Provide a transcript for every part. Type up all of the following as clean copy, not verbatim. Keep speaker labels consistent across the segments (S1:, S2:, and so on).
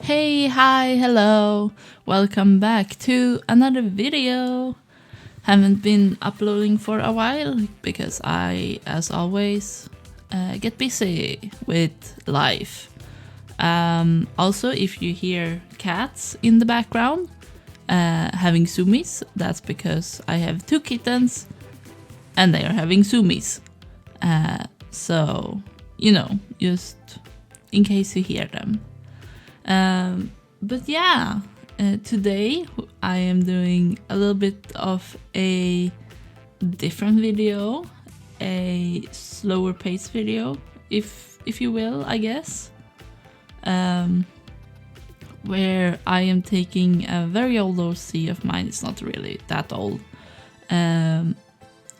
S1: Hey, hi, hello. Welcome back to another video. Haven't been uploading for a while because I, as always, get busy with life. Also, if you hear cats in the background having zoomies, that's because I have 2 kittens and they are having zoomies. So, just in case you hear them. But yeah, today I am doing a little bit of a different video, a slower pace video, if you will, I guess, where I am taking a very old OC of mine. It's not really that old, and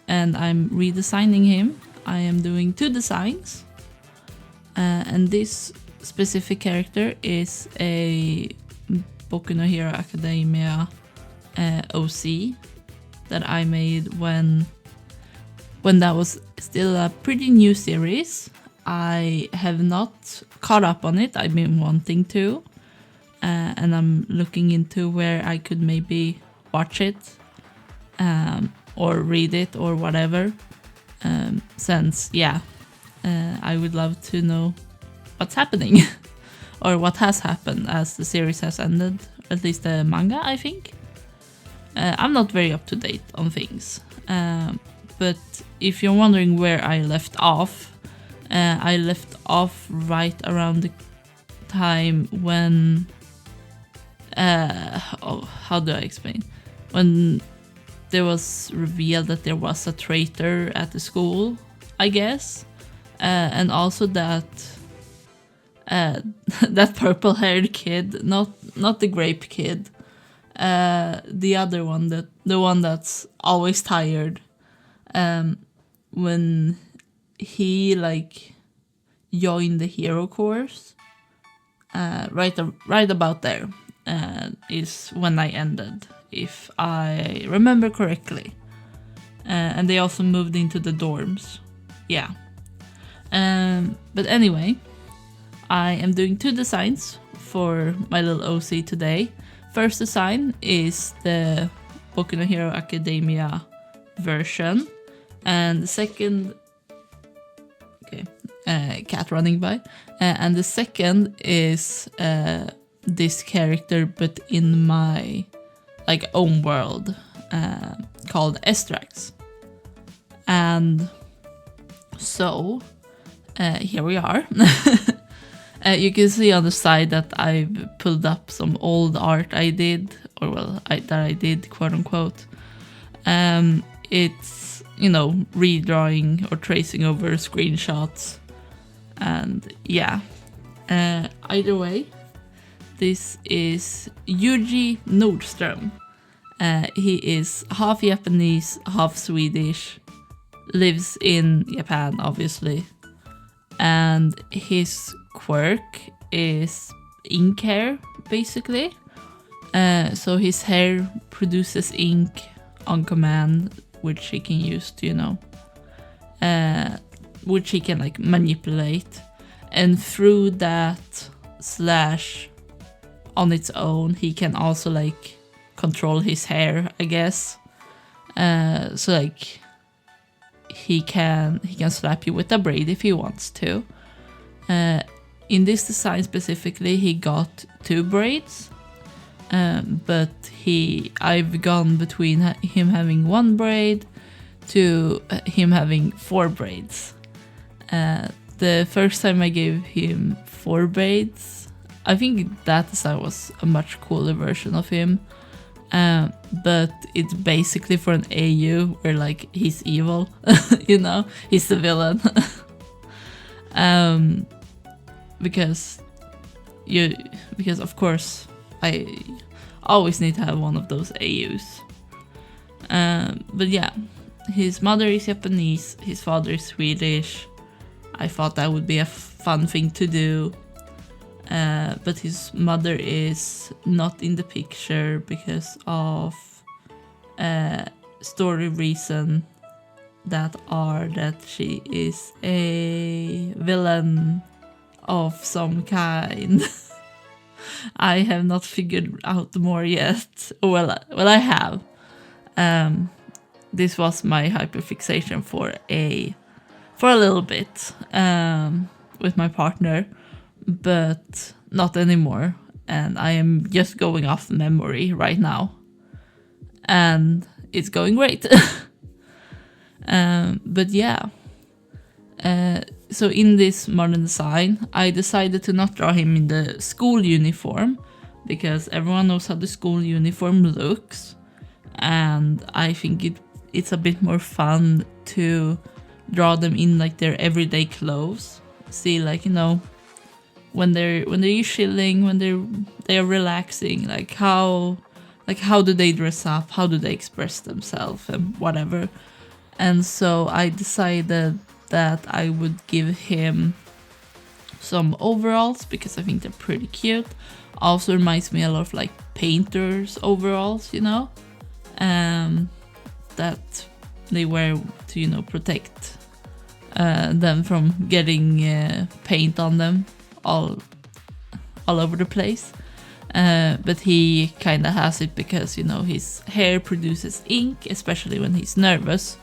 S1: I'm redesigning him. I am doing 2 designs, and this specific character is a Boku no Hero Academia OC that I made when that was still a pretty new series. I have not caught up on it. I've been wanting to, and I'm looking into where I could maybe watch it or read it or whatever, since I would love to know what's happening or what has happened as the series has ended, at least the manga, I think. I'm not very up to date on things, but if you're wondering where I left off right around the time when how do I explain, when there was revealed that there was a traitor at the school, I guess, and also that that purple-haired kid, not the grape kid, the other one, the one that's always tired, when he joined the hero course, right about there is when I ended, if I remember correctly, and they also moved into the dorms, but anyway, I am doing 2 designs for my little OC today. First design is the Boku no Hero Academia version, and the second, cat running by, and the second is this character but in my own world, called Estrax. And so here we are. You can see on the side that I've pulled up some old art I did, that I did, quote unquote. It's, redrawing or tracing over screenshots. And either way, this is Yuji Nordström. He is half Japanese, half Swedish, lives in Japan, obviously. And his quirk is ink hair, basically. So his hair produces ink on command, which he can use to, which he can manipulate. And through that / on its own, he can also control his hair, I guess. So he can slap you with a braid if he wants to. In this design specifically, he got 2 braids, but I've gone between him having 1 braid to him having 4 braids. The first time I gave him 4 braids, I think that design was a much cooler version of him. But it's basically for an AU where he's evil, he's the villain. Because of course I always need to have one of those AUs. But yeah, his mother is Japanese, his father is Swedish. I thought that would be a fun thing to do. But his mother is not in the picture because of story reason that she is a villain of some kind. I have not figured out more yet. Well, I have. This was my hyperfixation for a little bit with my partner, but not anymore. And I am just going off the memory right now, and it's going great. But yeah. So in this modern design, I decided to not draw him in the school uniform, because everyone knows how the school uniform looks, and I think it's a bit more fun to draw them in like their everyday clothes. See, like, you know, when they're chilling, when they're relaxing, like how do they dress up, how do they express themselves, and whatever. And so I decided that I would give him some overalls, because I think they're pretty cute. Also reminds me a lot of like painters' overalls, you know, that they wear to, you know, protect them from getting paint on them all over the place. But he kind of has it because, you know, his hair produces ink, especially when he's nervous.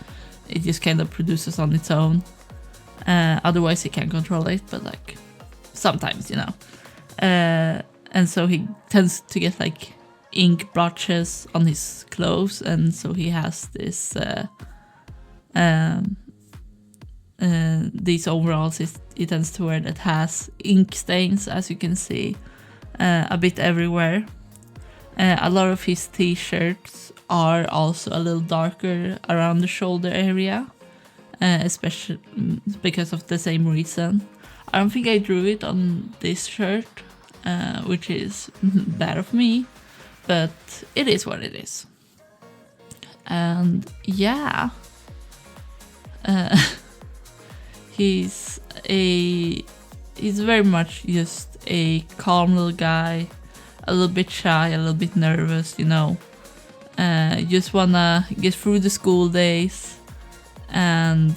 S1: It just kind of produces on its own. Otherwise he can't control it, but like sometimes, you know. And so he tends to get like ink blotches on his clothes, and so he has this these overalls he tends to wear that has ink stains, as you can see, a bit everywhere. A lot of his t-shirts are also a little darker around the shoulder area, especially because of the same reason. I don't think I drew it on this shirt, which is bad of me, but it is what it is. And yeah, he's very much just a calm little guy, a little bit shy, a little bit nervous, you know. Just wanna get through the school days, and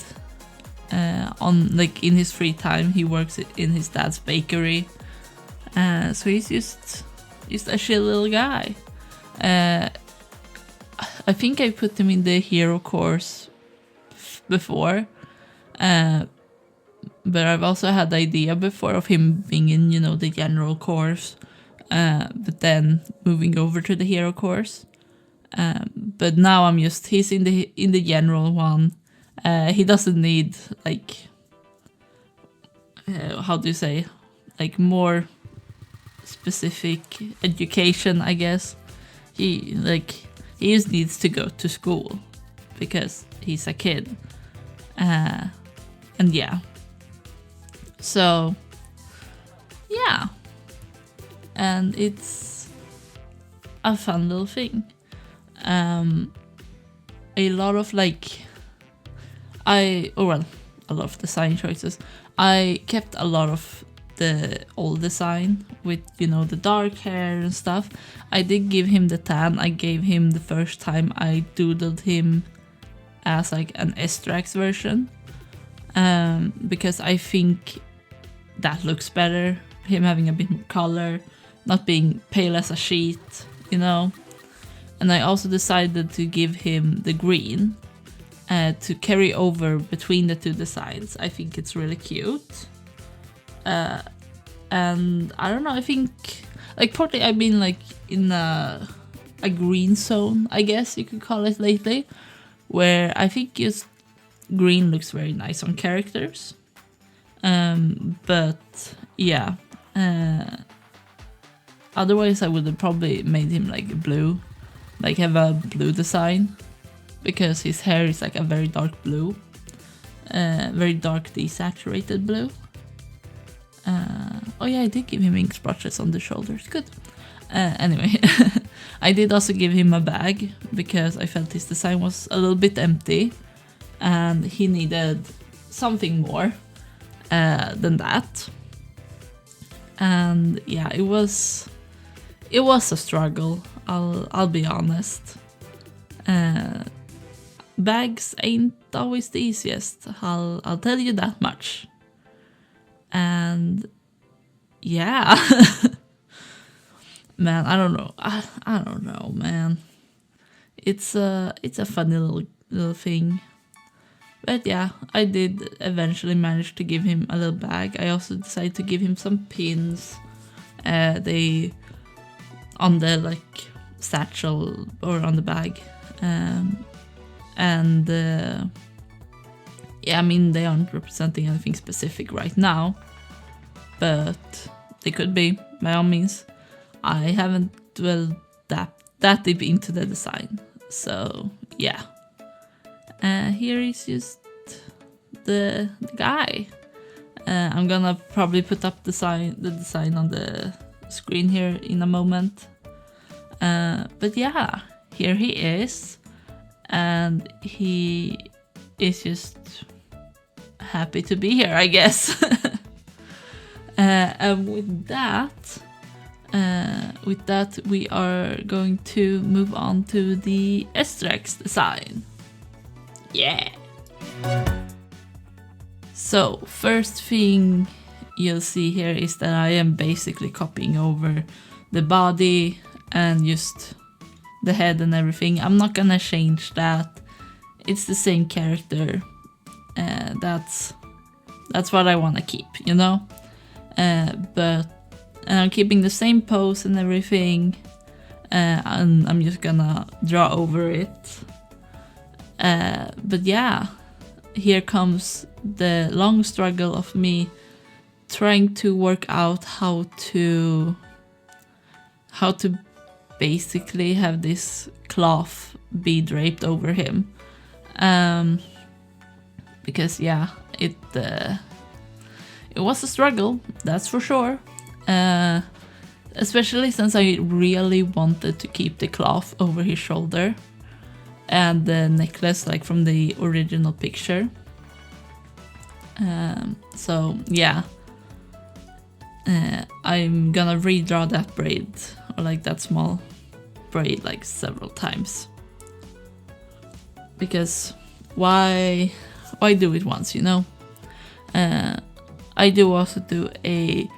S1: on like in his free time he works in his dad's bakery. So he's just a chill little guy. I think I put him in the hero course before, but I've also had the idea before of him being in, you know, the general course, but then moving over to the hero course. But now he's in the general one. He doesn't need like how do you say, like more specific education, I guess. He just needs to go to school because he's a kid. And yeah. So yeah. And it's a fun little thing. A lot of a lot of design choices. I kept a lot of the old design with, you know, the dark hair and stuff. I did give him the tan. I gave him the first time I doodled him as like an Estrax version, because I think that looks better, him having a bit more color, not being pale as a sheet, you know. And I also decided to give him the green to carry over between the two designs. I think it's really cute. And I don't know, I think like partly I've been like in a green zone, I guess you could call it, lately, where I think just green looks very nice on characters. But yeah, otherwise I would have probably made him like blue, like have a blue design, because his hair is like a very dark blue, very dark desaturated blue. Oh yeah, I did give him ink splotches on the shoulders, good. Anyway, I did also give him a bag because I felt his design was a little bit empty and he needed something more than that. And yeah, it was a struggle, I'll be honest. Bags ain't always the easiest, I'll tell you that much. And yeah. man, I don't know. I don't know, man. It's a funny little thing. But yeah, I did eventually manage to give him a little bag. I also decided to give him some pins. They on the like satchel or on the bag. And yeah, I mean, they aren't representing anything specific right now, but they could be, by all means. I haven't dwelled that deep into the design, so yeah. Here is just the guy. I'm gonna probably put up the design on the screen here in a moment. But yeah, here he is, and he is just happy to be here, I guess. And with that, we are going to move on to the SRX design. Yeah. So first thing you'll see here is that I am basically copying over the body and just the head and everything. I'm not gonna change that. It's the same character. That's what I want to keep, you know. But I'm keeping the same pose and everything, and I'm just gonna draw over it. But yeah, here comes the long struggle of me trying to work out how to basically have this cloth be draped over him. Because yeah, it was a struggle, that's for sure. Especially since I really wanted to keep the cloth over his shoulder and the necklace like from the original picture. So yeah, I'm gonna redraw that braid, or like that small braid, like several times. Because why do it once, you know? I do also do a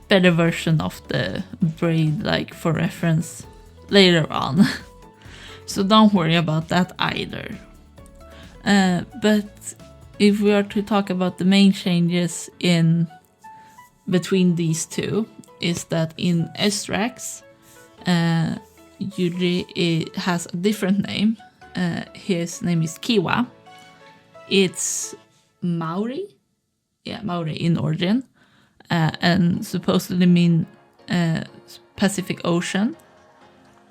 S1: better version of the braid, like for reference, later on. So don't worry about that either. But if we are to talk about the main changes in between these two, is that in SRX, usually it has a different name. His name is Kiwa. It's Maori. Yeah, Maori in origin. And supposedly mean Pacific Ocean.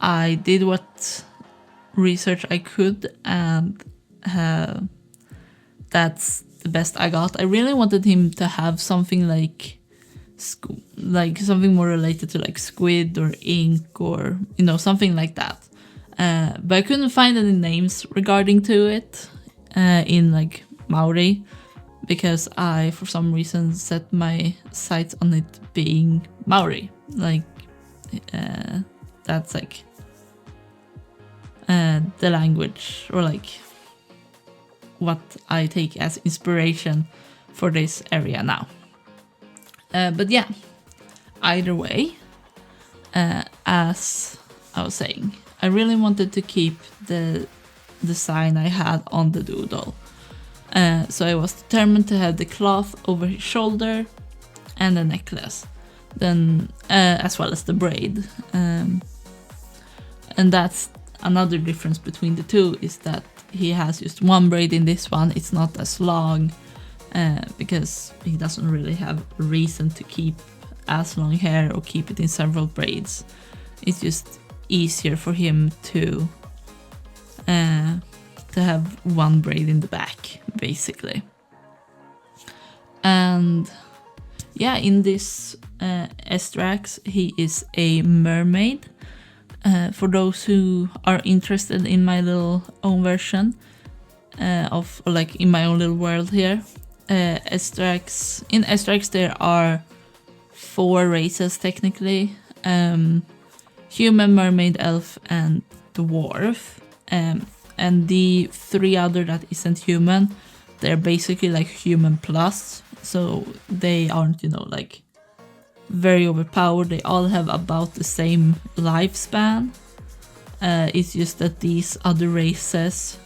S1: I did what research I could, and that's the best I got. I really wanted him to have something like something more related to like squid or ink, or you know, something like that. But I couldn't find any names regarding to it in like Maori, because I, for some reason, set my sights on it being Maori. Like, that's like the language, or like what I take as inspiration for this area now. But yeah, either way, as I was saying, I really wanted to keep the design I had on the doodle. So I was determined to have the cloth over his shoulder and the necklace, then as well as the braid. And that's another difference between the two, is that he has just one braid in this one. It's not as long because he doesn't really have a reason to keep as long hair or keep it in several braids. It's just easier for him to have one braid in the back, basically. And yeah, in this SRX, he is a mermaid. For those who are interested in my little own version of, like, in my own little world here, in SRX there are 4 races technically: human, mermaid, elf, and dwarf. And the 3 other that isn't human, they're basically like human plus, so they aren't, you know, like very overpowered. They all have about the same lifespan. It's just that these other races,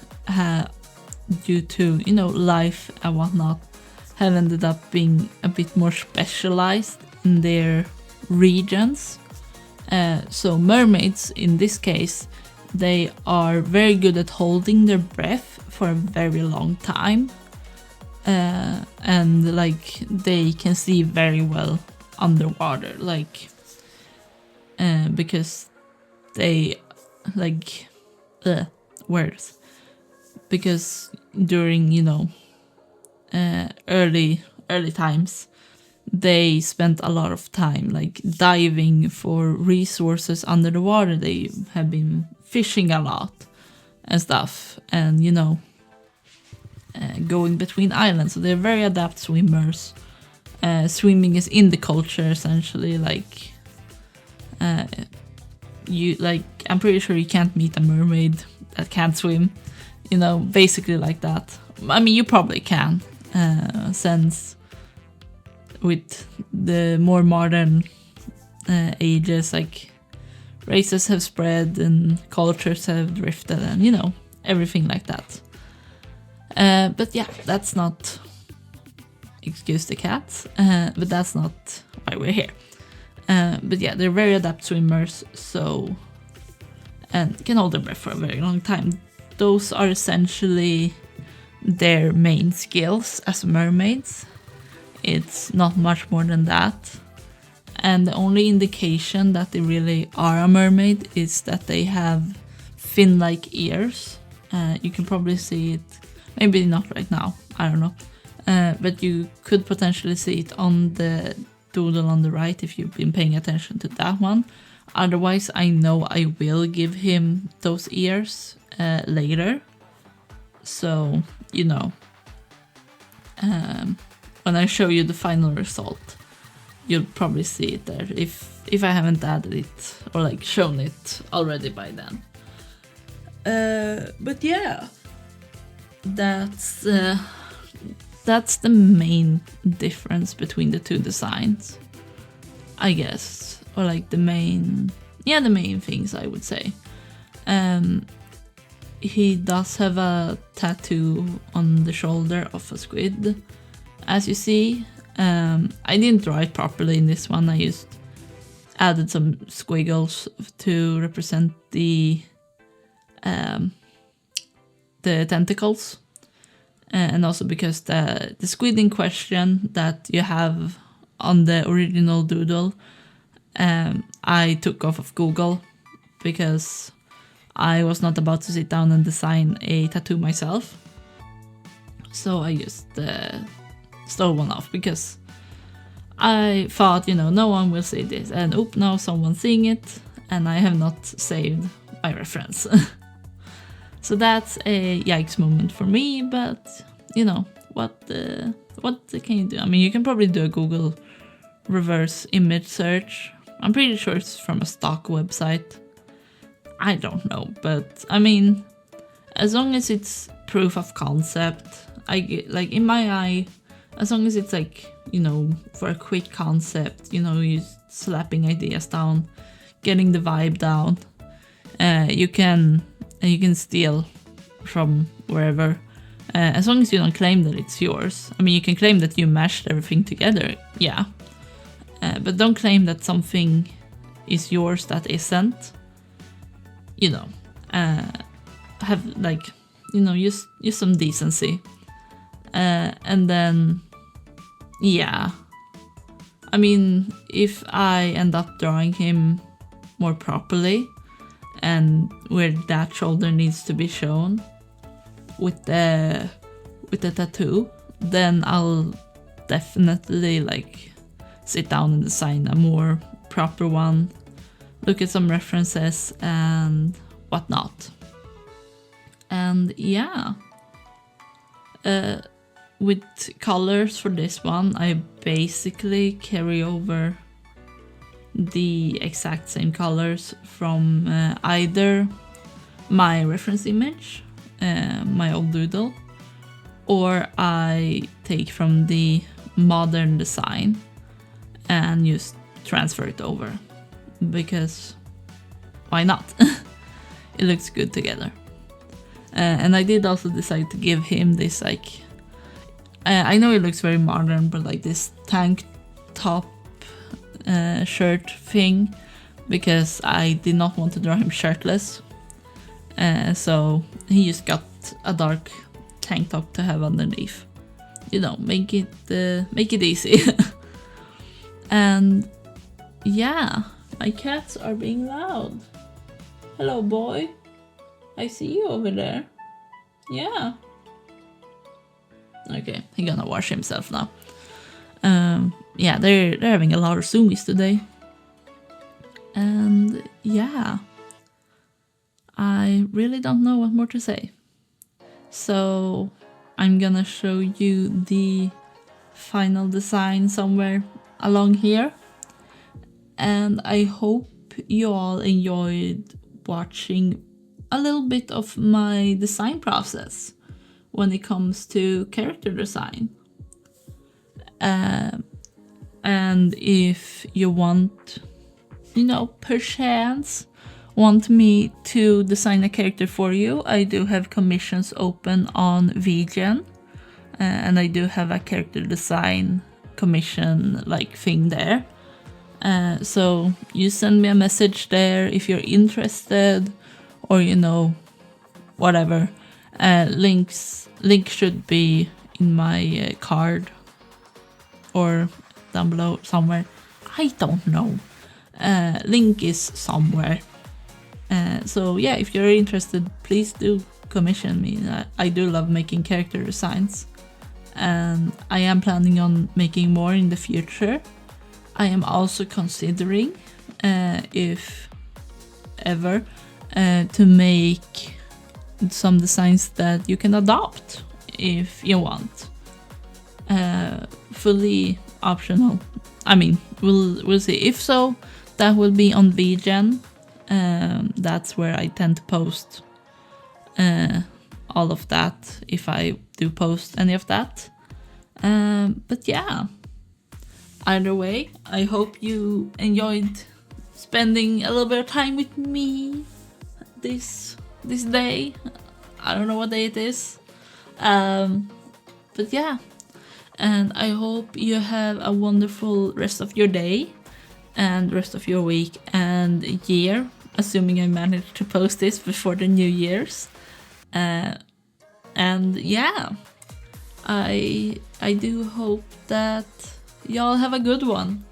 S1: due to, you know, life and whatnot, have ended up being a bit more specialized in their regions. So mermaids, in this case, they are very good at holding their breath for a very long time. And like they can see very well underwater, like because they like words, because during, you know, early times, they spent a lot of time like diving for resources under the water. They have been fishing a lot and stuff, and, you know, going between islands. So they're very adept swimmers. Swimming is in the culture essentially. Like I'm pretty sure you can't meet a mermaid that can't swim. You know, basically like that. I mean, you probably can, since with the more modern ages, like races have spread and cultures have drifted, and, you know, everything like that. But yeah, that's not, excuse the cats, but that's not why we're here. But yeah, they're very adept swimmers, so, and can hold their breath for a very long time. Those are essentially their main skills as mermaids. It's not much more than that. And the only indication that they really are a mermaid is that they have fin-like ears. You can probably see it, maybe not right now, I don't know. But you could potentially see it on the doodle on the right if you've been paying attention to that one. Otherwise, I know I will give him those ears later. So, you know, when I show you the final result, you'll probably see it there if I haven't added it or like shown it already by then. But yeah, that's the main difference between the two designs, I guess, or like the main things I would say. He does have a tattoo on the shoulder of a squid, as you see. I didn't draw it properly in this one. I just added some squiggles to represent the tentacles, and also because the squid in question that you have on the original doodle, I took off of Google because I was not about to sit down and design a tattoo myself. So I just stole one off because I thought, you know, no one will see this, and now someone's seeing it, and I have not saved my reference. So that's a yikes moment for me, but, you know, what can you do? I mean, you can probably do a Google reverse image search. I'm pretty sure it's from a stock website. I don't know, but I mean, as long as it's proof of concept, I get, like, in my eye, as long as it's like, you know, for a quick concept, you know, you slapping ideas down, getting the vibe down, you can steal from wherever, as long as you don't claim that it's yours. I mean, you can claim that you mashed everything together, yeah, but don't claim that something is yours that isn't. You know, have, like, you know, use some decency, and then, yeah, I mean, if I end up drawing him more properly and where that shoulder needs to be shown with the tattoo, then I'll definitely like sit down and design a more proper one, look at some references and whatnot. And yeah, with colors for this one, I basically carry over the exact same colors from either my reference image, my old doodle, or I take from the modern design and just transfer it over, because why not? It looks good together. And I did also decide to give him this, like, I know it looks very modern, but like this tank top shirt thing, because I did not want to draw him shirtless. So he just got a dark tank top to have underneath. You know, make it easy. And yeah, my cats are being loud. Hello, boy. I see you over there. Yeah. Okay, he's gonna wash himself now. Yeah, they're having a lot of zoomies today. And yeah, I really don't know what more to say. So I'm gonna show you the final design somewhere along here. And I hope you all enjoyed watching a little bit of my design process when it comes to character design. And if you want, you know, perchance want me to design a character for you, I do have commissions open on VGen, and I do have a character design commission like thing there. So you send me a message there if you're interested, or you know, whatever. Link should be in my card or down below somewhere. I don't know. Link is somewhere. So yeah, if you're interested, please do commission me. I do love making character designs, and I am planning on making more in the future. I am also considering, if ever, to make some designs that you can adopt if you want. Fully optional. I mean, we'll see. If so, that will be on VGen. That's where I tend to post all of that, if I do post any of that. But yeah, either way, I hope you enjoyed spending a little bit of time with me this day. I don't know what day it is, but yeah, and I hope you have a wonderful rest of your day and rest of your week and year, assuming I managed to post this before the New Year's. And yeah, I do hope that y'all have a good one,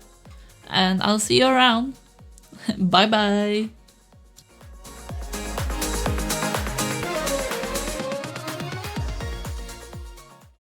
S1: and I'll see you around. Bye bye.